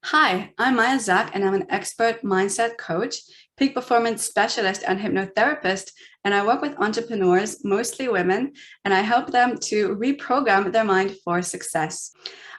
Hi, I'm Zack, and I'm an expert mindset coach, peak performance specialist, and hypnotherapist. And I work with entrepreneurs, mostly women, and I help them to reprogram their mind for success.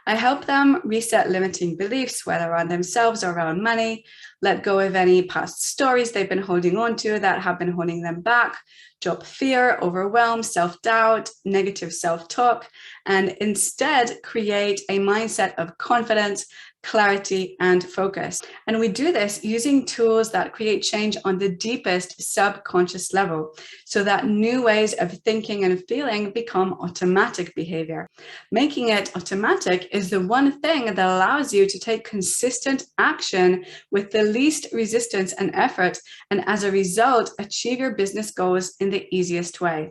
I help them reset limiting beliefs, whether around themselves or around money, let go of any past stories they've been holding on to that have been holding them back, drop fear, overwhelm, self-doubt, negative self-talk, and instead create a mindset of confidence, clarity, and focus. And we do this using tools that create change on the deepest subconscious level, so that new ways of thinking and feeling become automatic behavior. Making it automatic is the one thing that allows you to take consistent action with the least resistance and effort, and as a result, achieve your business goals in the easiest way.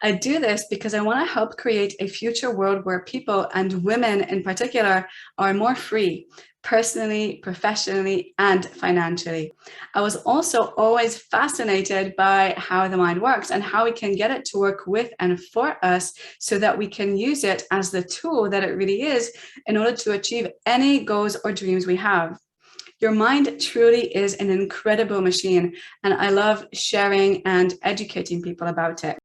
I do this because I want to help create a future world where people, and women in particular, are more free, personally, professionally, and financially. I was also always fascinated by how the mind works and how we can get it to work with and for us so that we can use it as the tool that it really is in order to achieve any goals or dreams we have. Your mind truly is an incredible machine, and I love sharing and educating people about it.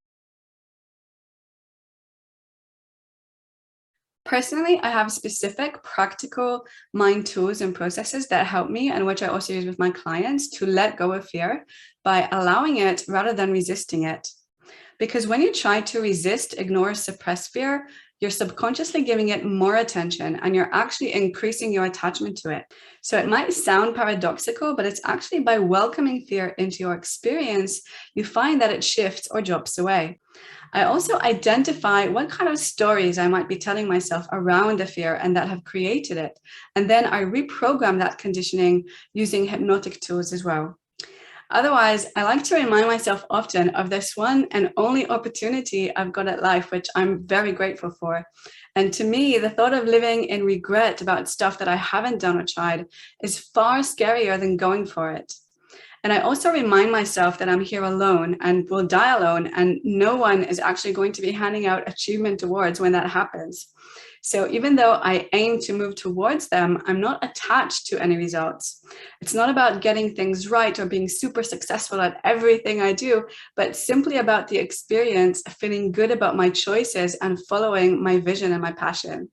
Personally, I have specific practical mind tools and processes that help me, and which I also use with my clients, to let go of fear by allowing it rather than resisting it. Because when you try to resist, ignore, suppress fear, you're subconsciously giving it more attention and you're actually increasing your attachment to it. So it might sound paradoxical, but it's actually by welcoming fear into your experience, you find that it shifts or drops away. I also identify what kind of stories I might be telling myself around the fear and that have created it. And then I reprogram that conditioning using hypnotic tools as well. Otherwise, I like to remind myself often of this one and only opportunity I've got at life, which I'm very grateful for. And to me, the thought of living in regret about stuff that I haven't done or tried is far scarier than going for it. And I also remind myself that I'm here alone and will die alone, and no one is actually going to be handing out achievement awards when that happens. So even though I aim to move towards them, I'm not attached to any results. It's not about getting things right or being super successful at everything I do, but simply about the experience, feeling good about my choices and following my vision and my passion.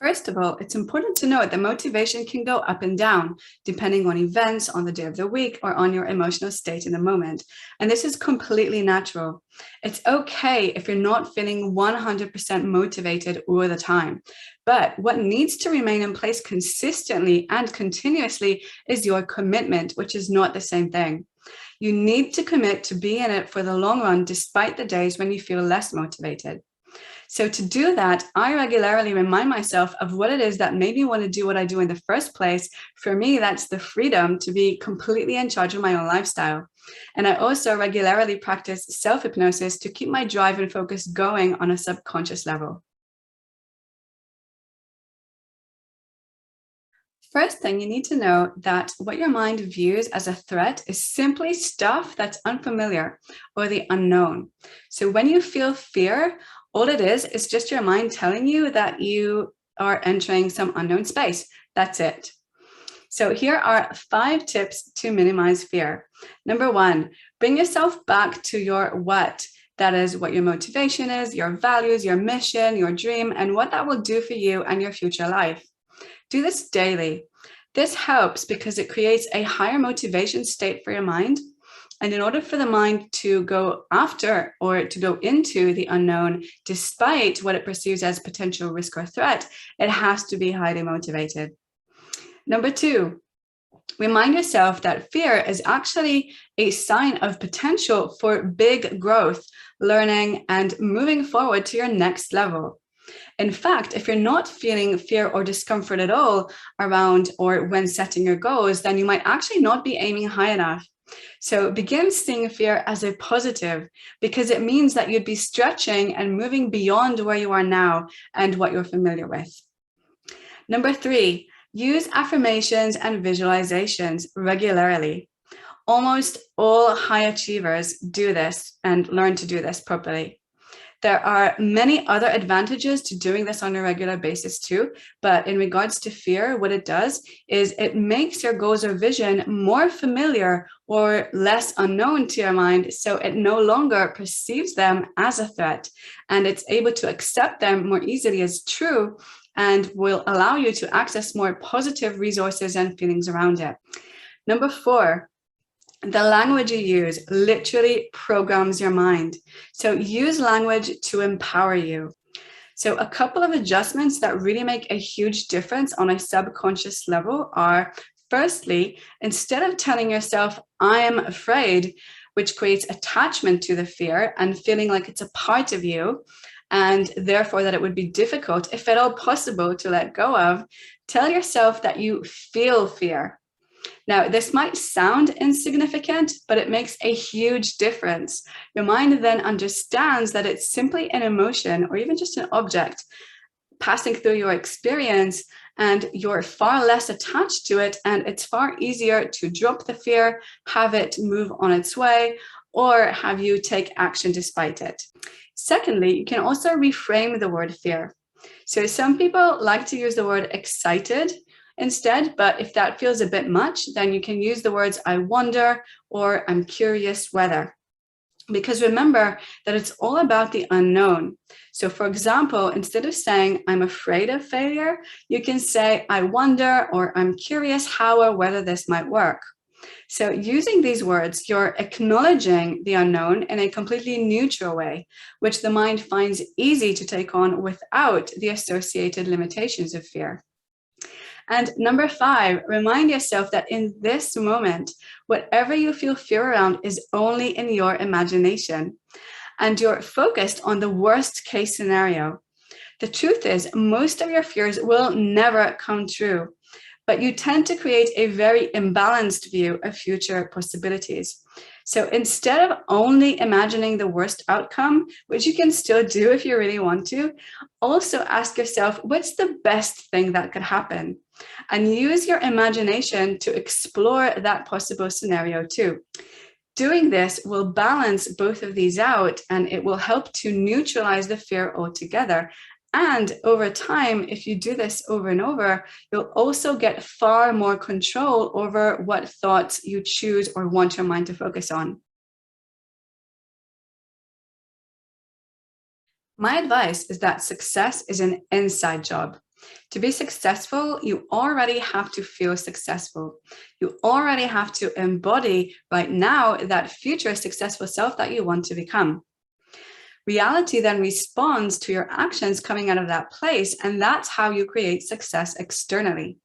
First of all, it's important to note that motivation can go up and down depending on events, on the day of the week, or on your emotional state in the moment. And this is completely natural. It's okay if you're not feeling 100% motivated all the time. But what needs to remain in place consistently and continuously is your commitment, which is not the same thing. You need to commit to be in it for the long run, despite the days when you feel less motivated. So to do that, I regularly remind myself of what it is that made me want to do what I do in the first place. For me, that's the freedom to be completely in charge of my own lifestyle. And I also regularly practice self-hypnosis to keep my drive and focus going on a subconscious level. First thing, you need to know that what your mind views as a threat is simply stuff that's unfamiliar or the unknown. So when you feel fear, all it is just your mind telling you that you are entering some unknown space. That's it. So here are 5 tips to minimize fear. Number 1, bring yourself back to your what. That is what your motivation is, your values, your mission, your dream, and what that will do for you and your future life. Do this daily. This helps because it creates a higher motivation state for your mind. And in order for the mind to go after or to go into the unknown, despite what it perceives as potential risk or threat, it has to be highly motivated. Number 2, remind yourself that fear is actually a sign of potential for big growth, learning, and moving forward to your next level. In fact, if you're not feeling fear or discomfort at all around or when setting your goals, then you might actually not be aiming high enough. So begin seeing fear as a positive, because it means that you'd be stretching and moving beyond where you are now and what you're familiar with. Number 3, use affirmations and visualizations regularly. Almost all high achievers do this and learn to do this properly. There are many other advantages to doing this on a regular basis too, but in regards to fear, what it does is it makes your goals or vision more familiar or less unknown to your mind, so it no longer perceives them as a threat, and it's able to accept them more easily as true and will allow you to access more positive resources and feelings around it. Number 4, the language you use literally programs your mind. So use language to empower you. So a couple of adjustments that really make a huge difference on a subconscious level are, firstly, instead of telling yourself, I am afraid, which creates attachment to the fear and feeling like it's a part of you, and therefore that it would be difficult, if at all possible, to let go of, tell yourself that you feel fear. Now, this might sound insignificant, but it makes a huge difference. Your mind then understands that it's simply an emotion or even just an object passing through your experience, and you're far less attached to it, and it's far easier to drop the fear, have it move on its way, or have you take action despite it. Secondly, you can also reframe the word fear. So some people like to use the word excited instead, but if that feels a bit much, then you can use the words I wonder or I'm curious whether. Because remember that it's all about the unknown. So for example, instead of saying I'm afraid of failure, you can say I wonder or I'm curious how or whether this might work. So using these words, you're acknowledging the unknown in a completely neutral way, which the mind finds easy to take on without the associated limitations of fear. And number 5, remind yourself that in this moment, whatever you feel fear around is only in your imagination, and you're focused on the worst case scenario. The truth is, most of your fears will never come true, but you tend to create a very imbalanced view of future possibilities. So instead of only imagining the worst outcome, which you can still do if you really want to, also ask yourself, what's the best thing that could happen? And use your imagination to explore that possible scenario too. Doing this will balance both of these out, and it will help to neutralize the fear altogether. And over time, if you do this over and over, you'll also get far more control over what thoughts you choose or want your mind to focus on. My advice is that success is an inside job. To be successful, you already have to feel successful. You already have to embody right now that future successful self that you want to become. Reality then responds to your actions coming out of that place, and that's how you create success externally.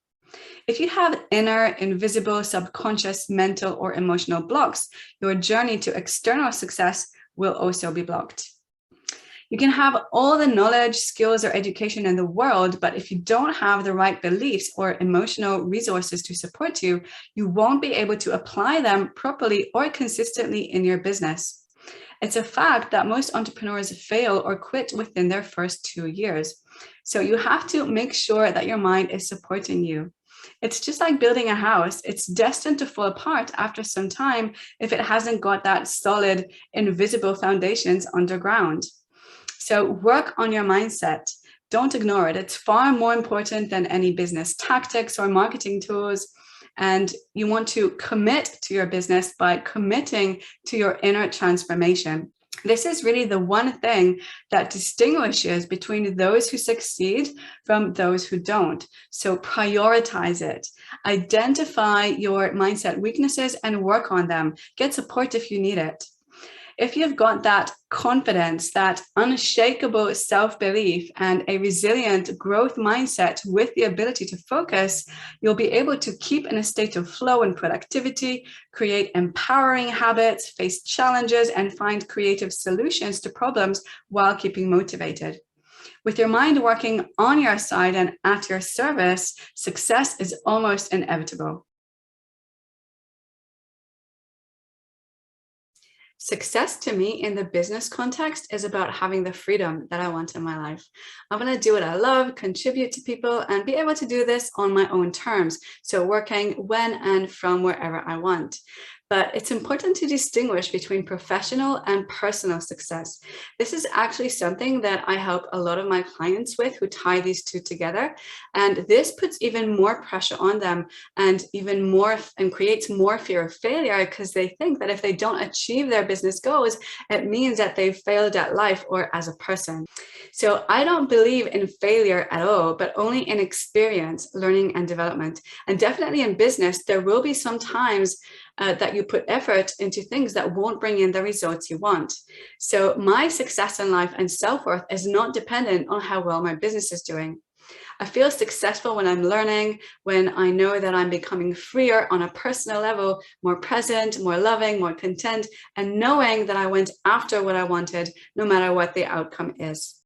If you have inner, invisible, subconscious, mental, or emotional blocks, your journey to external success will also be blocked. You can have all the knowledge, skills, or education in the world, but if you don't have the right beliefs or emotional resources to support you, you won't be able to apply them properly or consistently in your business. It's a fact that most entrepreneurs fail or quit within their first 2 years. So you have to make sure that your mind is supporting you. It's just like building a house. It's destined to fall apart after some time if it hasn't got that solid, invisible foundations underground. So work on your mindset. Don't ignore it. It's far more important than any business tactics or marketing tools. And you want to commit to your business by committing to your inner transformation. This is really the one thing that distinguishes between those who succeed from those who don't. So prioritize it. Identify your mindset weaknesses and work on them. Get support if you need it. If you've got that confidence, that unshakable self-belief, and a resilient growth mindset with the ability to focus, you'll be able to keep in a state of flow and productivity, create empowering habits, face challenges, and find creative solutions to problems while keeping motivated. With your mind working on your side and at your service, success is almost inevitable. Success to me in the business context is about having the freedom that I want in my life. I want to do what I love, contribute to people, and be able to do this on my own terms. So working when and from wherever I want. But it's important to distinguish between professional and personal success. This is actually something that I help a lot of my clients with who tie these two together. And this puts even more pressure on them and even more and creates more fear of failure because they think that if they don't achieve their business goals, it means that they've failed at life or as a person. So I don't believe in failure at all, but only in experience, learning, and development. And definitely in business, there will be some times that you put effort into things that won't bring in the results you want. So my success in life and self-worth is not dependent on how well my business is doing. I feel successful when I'm learning, when I know that I'm becoming freer on a personal level, more present, more loving, more content, and knowing that I went after what I wanted, no matter what the outcome is.